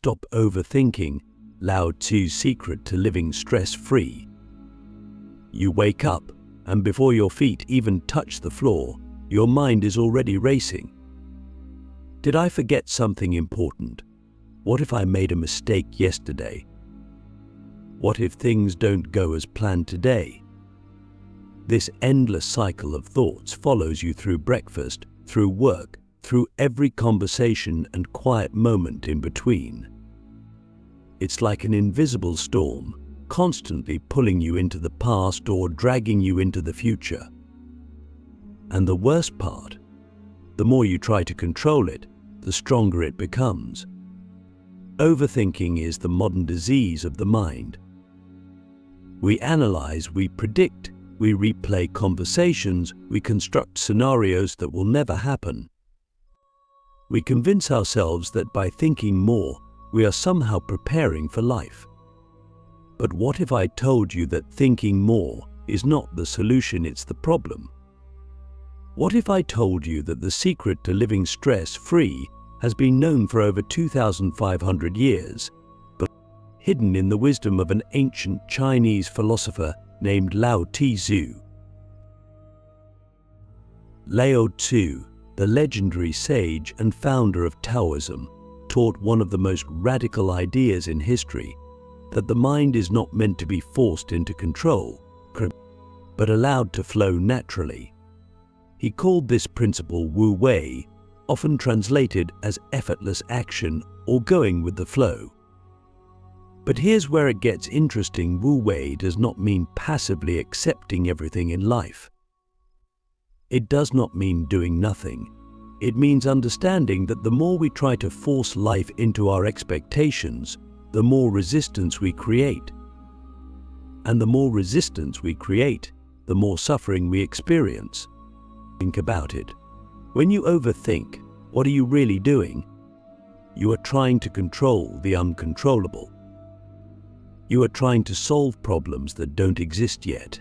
stop overthinking, Lao Tzu's secret to living stress-free. You wake up, and before your feet even touch the floor, your mind is already racing. Did I forget something important? What if I made a mistake yesterday? What if things don't go as planned today? This endless cycle of thoughts follows you through breakfast, through work, through every conversation and quiet moment in between. It's like an invisible storm, constantly pulling you into the past or dragging you into the future. And the worst part, the more you try to control it, the stronger it becomes. Overthinking is the modern disease of the mind. We analyze, we predict, we replay conversations, we construct scenarios that will never happen. We convince ourselves that by thinking more, we are somehow preparing for life. But what if I told you that thinking more is not the solution, it's the problem? What if I told you that the secret to living stress-free has been known for over 2,500 years, but hidden in the wisdom of an ancient Chinese philosopher named Lao Tzu? Lao Tzu, the legendary sage and founder of Taoism, taught one of the most radical ideas in history, that the mind is not meant to be forced into control, but allowed to flow naturally. He called this principle Wu Wei, often translated as effortless action or going with the flow. But here's where it gets interesting. Wu Wei does not mean passively accepting everything in life. It does not mean doing nothing. It means understanding that the more we try to force life into our expectations, the more resistance we create. And the more resistance we create, the more suffering we experience. Think about it. When you overthink, what are you really doing? You are trying to control the uncontrollable. You are trying to solve problems that don't exist yet.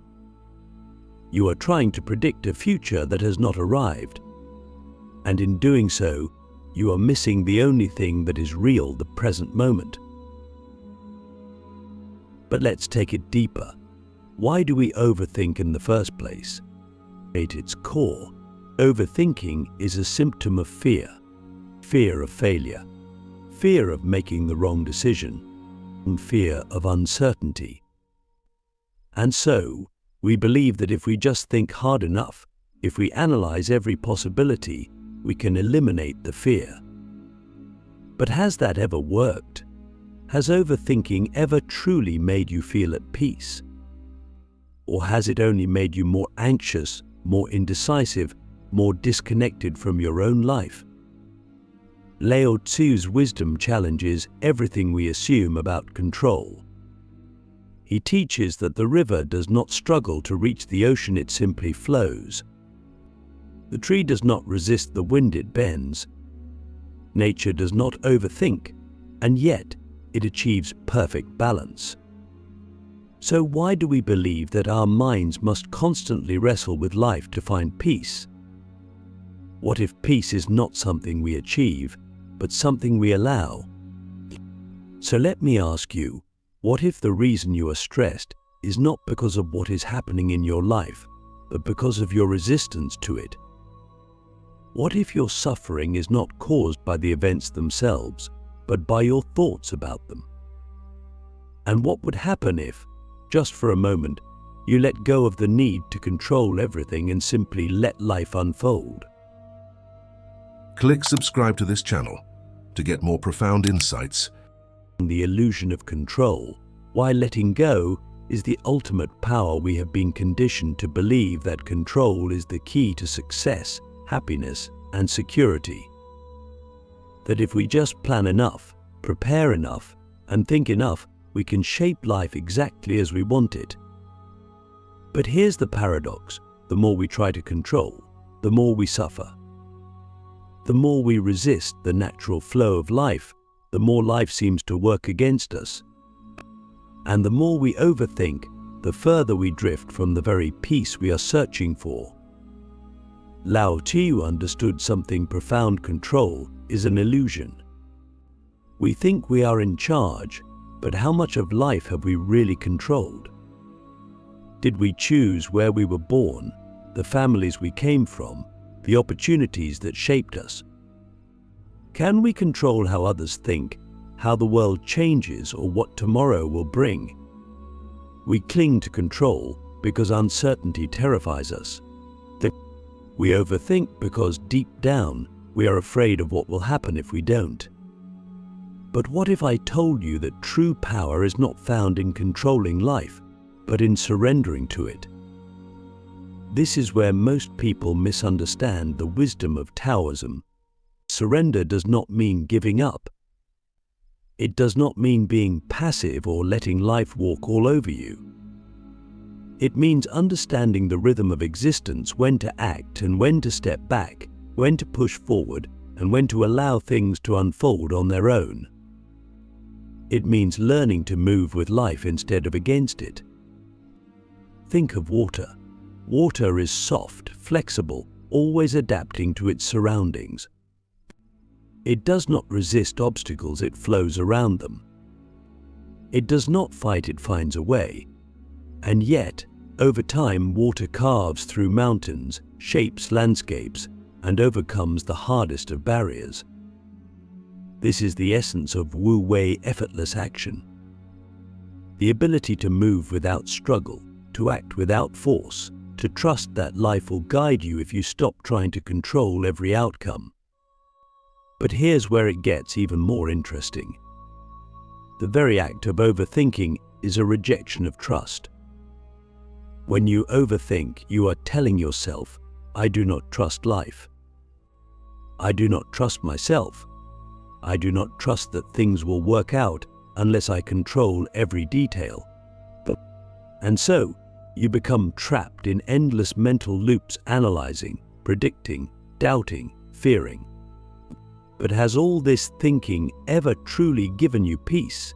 You are trying to predict a future that has not arrived. And in doing so, you are missing the only thing that is real, the present moment. But let's take it deeper. Why do we overthink in the first place? At its core, overthinking is a symptom of fear. Fear of failure, fear of making the wrong decision, and fear of uncertainty. And so, we believe that if we just think hard enough, if we analyze every possibility, we can eliminate the fear. But has that ever worked? Has overthinking ever truly made you feel at peace? Or has it only made you more anxious, more indecisive, more disconnected from your own life? Lao Tzu's wisdom challenges everything we assume about control. He teaches that the river does not struggle to reach the ocean, it simply flows. The tree does not resist the wind it bends. Nature does not overthink, and yet it achieves perfect balance. So why do we believe that our minds must constantly wrestle with life to find peace? What if peace is not something we achieve, but something we allow? So let me ask you, what if the reason you are stressed is not because of what is happening in your life, but because of your resistance to it? What if your suffering is not caused by the events themselves, but by your thoughts about them? And what would happen if, just for a moment, you let go of the need to control everything and simply let life unfold? Click subscribe to this channel to get more profound insights. The illusion of control, while letting go is the ultimate power. We have been conditioned to believe that control is the key to success, happiness, and security. That if we just plan enough, prepare enough, and think enough, we can shape life exactly as we want it. But here's the paradox: the more we try to control, the more we suffer. The more we resist the natural flow of life, the more life seems to work against us. And the more we overthink, the further we drift from the very peace we are searching for. Lao Tzu understood something profound: control is an illusion. We think we are in charge, but how much of life have we really controlled? Did we choose where we were born, the families we came from, the opportunities that shaped us? Can we control how others think, how the world changes, or what tomorrow will bring? We cling to control because uncertainty terrifies us. We overthink because deep down we are afraid of what will happen if we don't. But what if I told you that true power is not found in controlling life, but in surrendering to it? This is where most people misunderstand the wisdom of Taoism. Surrender does not mean giving up. It does not mean being passive or letting life walk all over you. It means understanding the rhythm of existence, when to act and when to step back, when to push forward and when to allow things to unfold on their own. It means learning to move with life instead of against it. Think of water. Water is soft, flexible, always adapting to its surroundings. It does not resist obstacles, it flows around them. It does not fight, it finds a way. And yet, over time, water carves through mountains, shapes landscapes, and overcomes the hardest of barriers. This is the essence of Wu Wei effortless action. The ability to move without struggle, to act without force, to trust that life will guide you if you stop trying to control every outcome. But here's where it gets even more interesting. The very act of overthinking is a rejection of trust. When you overthink, you are telling yourself, I do not trust life. I do not trust myself. I do not trust that things will work out unless I control every detail. And so, you become trapped in endless mental loops, analyzing, predicting, doubting, fearing. But has all this thinking ever truly given you peace?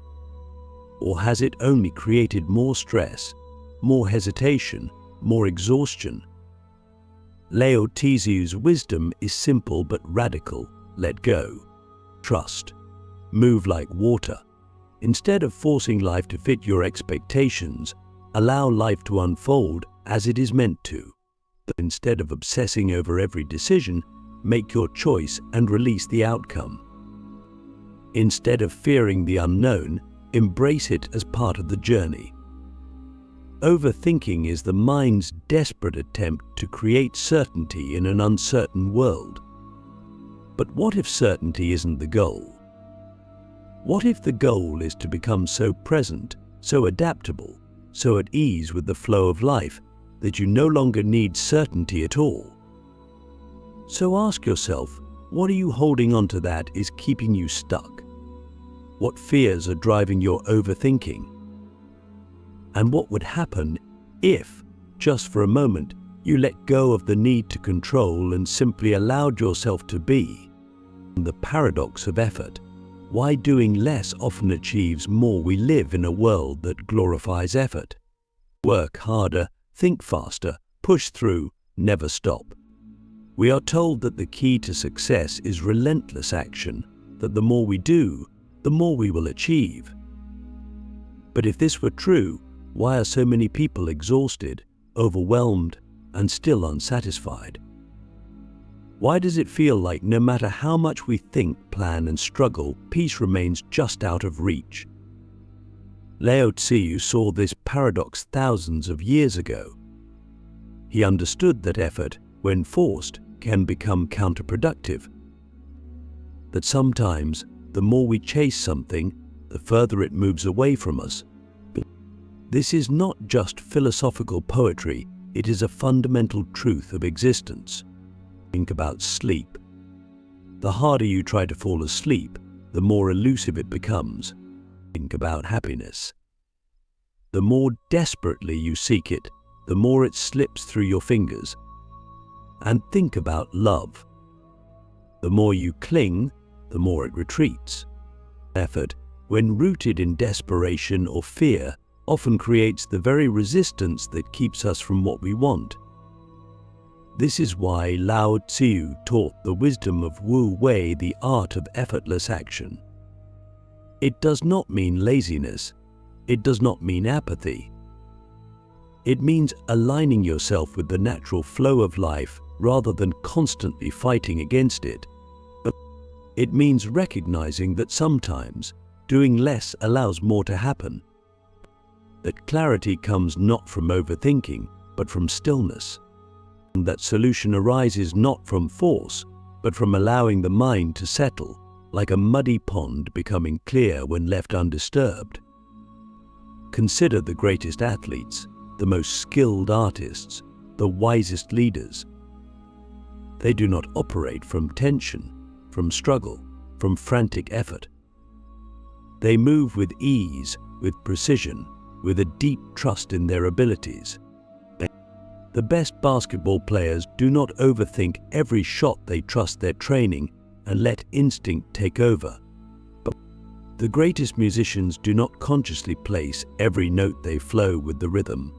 Or has it only created more stress, more hesitation, more exhaustion? Lao Tzu's wisdom is simple but radical. Let go. Trust. Move like water. Instead of forcing life to fit your expectations, allow life to unfold as it is meant to. Instead of obsessing over every decision, make your choice and release the outcome. Instead of fearing the unknown, embrace it as part of the journey. Overthinking is the mind's desperate attempt to create certainty in an uncertain world. But what if certainty isn't the goal? What if the goal is to become so present, so adaptable, so at ease with the flow of life that you no longer need certainty at all? So ask yourself, what are you holding on to that is keeping you stuck? What fears are driving your overthinking? And what would happen if, just for a moment, you let go of the need to control and simply allowed yourself to be? The paradox of effort. Why doing less often achieves more. We live in a world that glorifies effort. Work harder, think faster, push through, never stop. We are told that the key to success is relentless action, that the more we do, the more we will achieve. But if this were true, why are so many people exhausted, overwhelmed, and still unsatisfied? Why does it feel like no matter how much we think, plan, and struggle, peace remains just out of reach? Lao Tzu saw this paradox thousands of years ago. He understood that effort, when forced, can become counterproductive. That sometimes, the more we chase something, the further it moves away from us. This is not just philosophical poetry, it is a fundamental truth of existence. Think about sleep. The harder you try to fall asleep, the more elusive it becomes. Think about happiness. The more desperately you seek it, the more it slips through your fingers. And think about love. The more you cling, the more it retreats. Effort, when rooted in desperation or fear, often creates the very resistance that keeps us from what we want. This is why Lao Tzu taught the wisdom of Wu Wei, the art of effortless action. It does not mean laziness. It does not mean apathy. It means aligning yourself with the natural flow of life rather than constantly fighting against it. It means recognizing that sometimes doing less allows more to happen. That clarity comes not from overthinking, but from stillness. And that solution arises not from force, but from allowing the mind to settle, like a muddy pond becoming clear when left undisturbed. Consider the greatest athletes, the most skilled artists, the wisest leaders. They do not operate from tension, from struggle, from frantic effort. They move with ease, with precision, with a deep trust in their abilities. The best basketball players do not overthink every shot. They trust their training and let instinct take over. But the greatest musicians do not consciously place every note. They flow with the rhythm.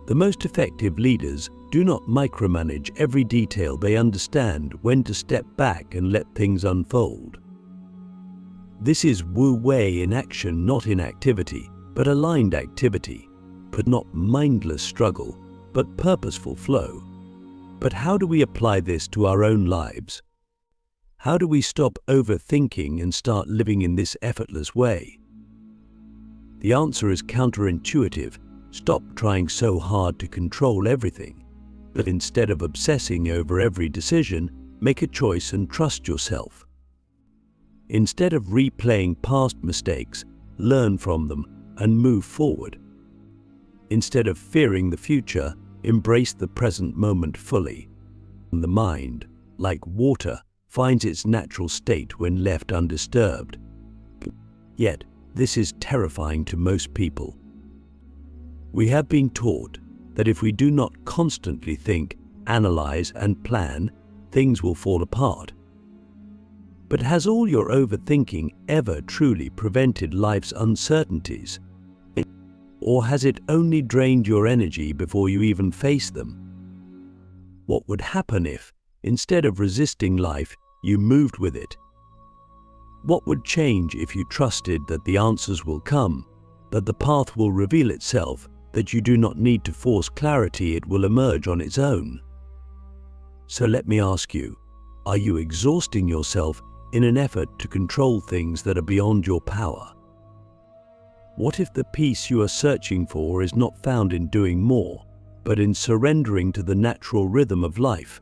The most effective leaders do not micromanage every detail. They understand when to step back and let things unfold. This is Wu Wei in action, not inactivity, but aligned activity, but not mindless struggle, but purposeful flow. But how do we apply this to our own lives? How do we stop overthinking and start living in this effortless way? The answer is counterintuitive. Stop trying so hard to control everything, but instead of obsessing over every decision, make a choice and trust yourself. Instead of replaying past mistakes, learn from them and move forward. Instead of fearing the future, embrace the present moment fully. The mind, like water, finds its natural state when left undisturbed. Yet, this is terrifying to most people. We have been taught that if we do not constantly think, analyze, and plan, things will fall apart. But has all your overthinking ever truly prevented life's uncertainties? Or has it only drained your energy before you even face them? What would happen if, instead of resisting life, you moved with it? What would change if you trusted that the answers will come, that the path will reveal itself, that you do not need to force clarity, it will emerge on its own? So let me ask you, are you exhausting yourself in an effort to control things that are beyond your power? What if the peace you are searching for is not found in doing more, but in surrendering to the natural rhythm of life?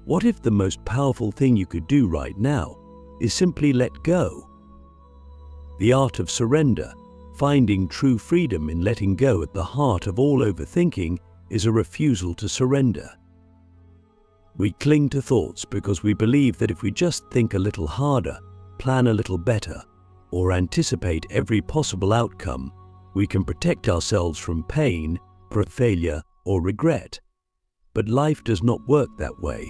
What if the most powerful thing you could do right now is simply let go? The art of surrender, finding true freedom in letting go at the heart of all overthinking, is a refusal to surrender. We cling to thoughts because we believe that if we just think a little harder, plan a little better, or anticipate every possible outcome, we can protect ourselves from pain, failure, or regret. But life does not work that way.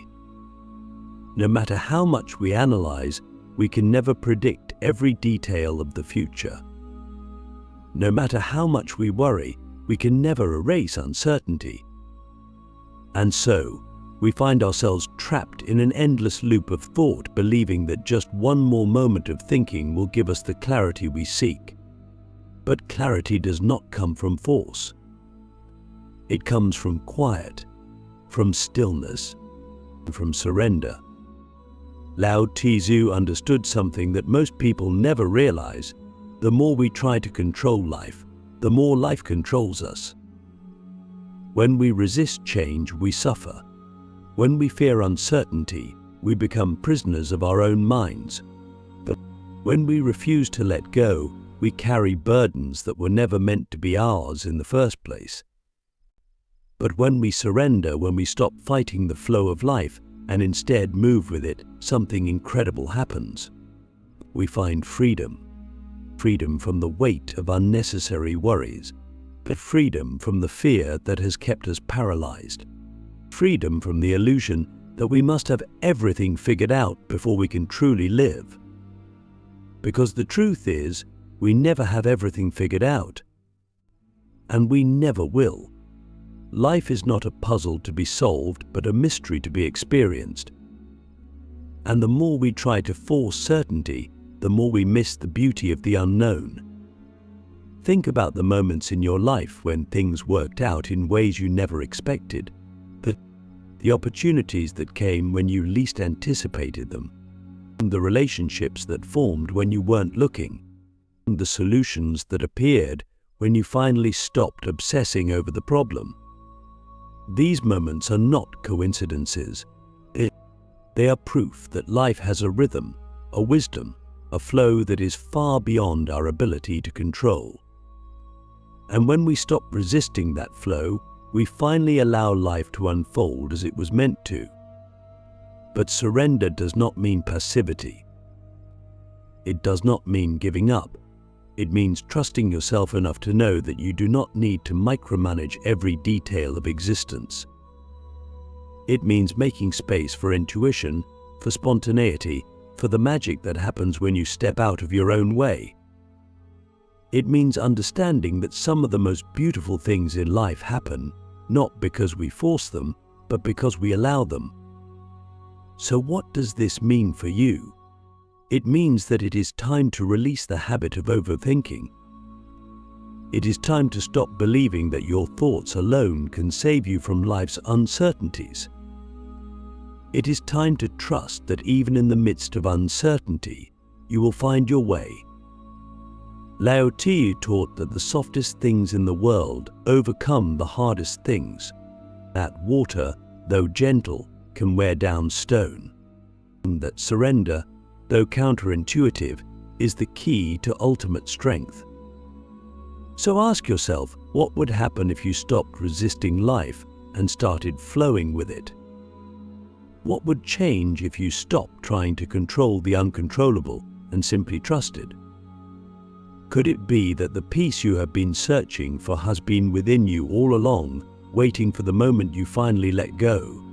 No matter how much we analyze, we can never predict every detail of the future. No matter how much we worry, we can never erase uncertainty. And so, we find ourselves trapped in an endless loop of thought, believing that just one more moment of thinking will give us the clarity we seek. But clarity does not come from force. It comes from quiet, from stillness, from surrender. Lao Tzu understood something that most people never realize. The more we try to control life, the more life controls us. When we resist change, we suffer. When we fear uncertainty, we become prisoners of our own minds. But when we refuse to let go, we carry burdens that were never meant to be ours in the first place. But when we surrender, when we stop fighting the flow of life and instead move with it, something incredible happens. We find freedom. Freedom from the weight of unnecessary worries, but freedom from the fear that has kept us paralyzed. Freedom from the illusion that we must have everything figured out before we can truly live. Because the truth is, we never have everything figured out. And we never will. Life is not a puzzle to be solved, but a mystery to be experienced. And the more we try to force certainty, the more we miss the beauty of the unknown. Think about the moments in your life when things worked out in ways you never expected, the opportunities that came when you least anticipated them, and the relationships that formed when you weren't looking, and the solutions that appeared when you finally stopped obsessing over the problem. These moments are not coincidences. They are proof that life has a rhythm, a wisdom, a flow that is far beyond our ability to control. And when we stop resisting that flow, we finally allow life to unfold as it was meant to. But surrender does not mean passivity. It does not mean giving up. It means trusting yourself enough to know that you do not need to micromanage every detail of existence. It means making space for intuition, for spontaneity, for the magic that happens when you step out of your own way. It means understanding that some of the most beautiful things in life happen not because we force them, but because we allow them. So what does this mean for you? It means that it is time to release the habit of overthinking. It is time to stop believing that your thoughts alone can save you from life's uncertainties. It is time to trust that even in the midst of uncertainty, you will find your way. Lao Tzu taught that the softest things in the world overcome the hardest things, that water, though gentle, can wear down stone, and that surrender, though counterintuitive, is the key to ultimate strength. So ask yourself, what would happen if you stopped resisting life and started flowing with it? What would change if you stopped trying to control the uncontrollable and simply trusted? Could it be that the peace you have been searching for has been within you all along, waiting for the moment you finally let go?